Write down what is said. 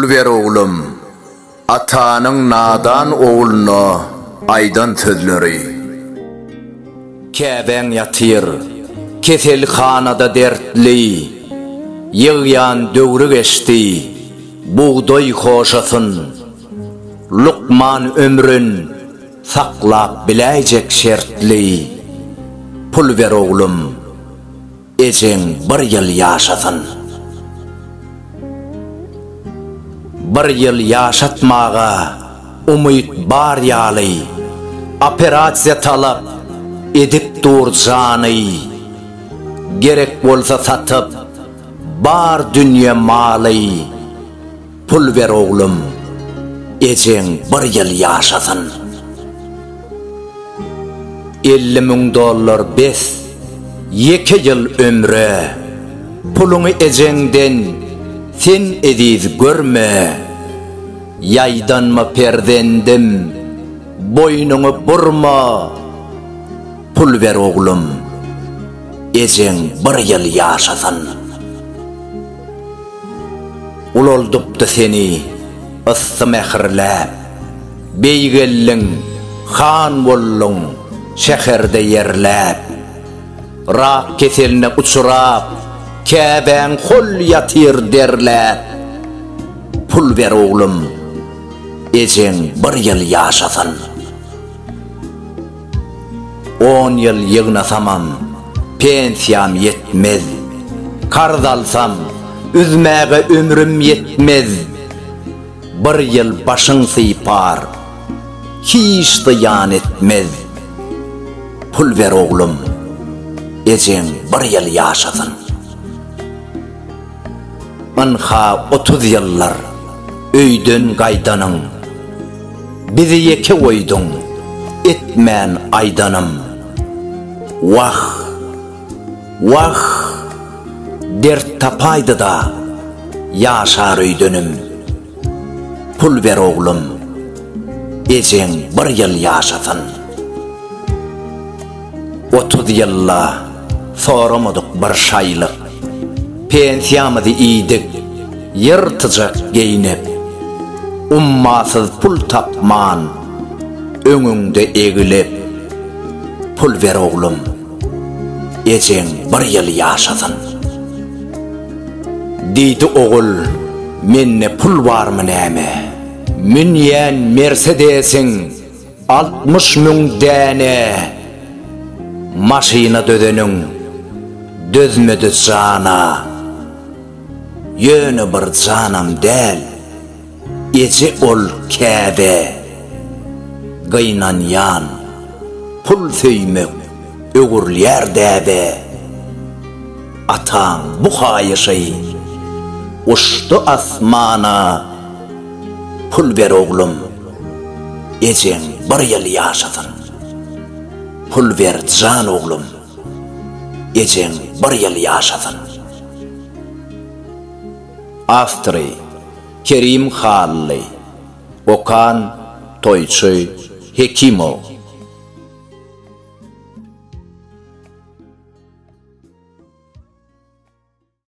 Pul ver oğlum, atanın nadan oğluna aydan sözleri. Käben yatır, keselhanada dertli, yığyan döwrü geçti, buğday hoşasın. Lukman ömrün saklap bilecek şertli. Pul ver oğlum, ejen bir yıl yaşasın. Bir yıl yaşatmağa umut bar yalı, operatsiya talap edip dur canı. Gerek bolsa satıp bar dünya malı. Pul ver oğlum, ejen bir yıl yaşasın. 50.000 dolar bes, 2 yıl ömrü. Pulunu ejenden sen ediz görme. Yaydan mı perdendim, boynunu burma. Pul ver oğlum, ejen bir yıl yaşasın. Ulolduptu seni ıssı mehirlep, beygellin han bollun şehirde yerlep. Rak keseline uçurap, Käben hol yatır derlep. Pul ver oğlum, ejen bir yıl yaşasın. 10 yıl yığnasamam, pensiyam yetmez. Karz alsam, üzmäge ömrüm yetmez. Bir yıl başın sıypar, hiç dıyan etmez. Pul ver oğlum, ejen bir yıl yaşasın. Anha 30 yıllar öydün gaydanın, bizi yeke oydun etmen aydanım. Vah, vah, dert tapaydı da yaşar öydünüm. Pul ver oğlum, ejen bir yıl yaşasın. 30 yılla soramadık bir şaylık, pensiyamızı iydik yırtıcak giyinip. Ummasız pul tapman öňüňde egilip. Pul ver oğlum, ejen bir yıl yaşasın. Diýdi oğul, menne pul barmy näme? Minýän Mercedesiň 60.000 däne. Maşina dödeniň dözmedi cana. Ýöne bir canam däl, eje ol käbe. Gıynan yan, pul söýmek ögürlýär däbe. Ataň bu haýyşy uçtu asmana. Pul ver oğlum, ejen bir yıl yaşasın. Pul ver can oğlum, ejen bir yıl yaşasın. Astri, Kerim Halli, Okan Toyçy Hekimov.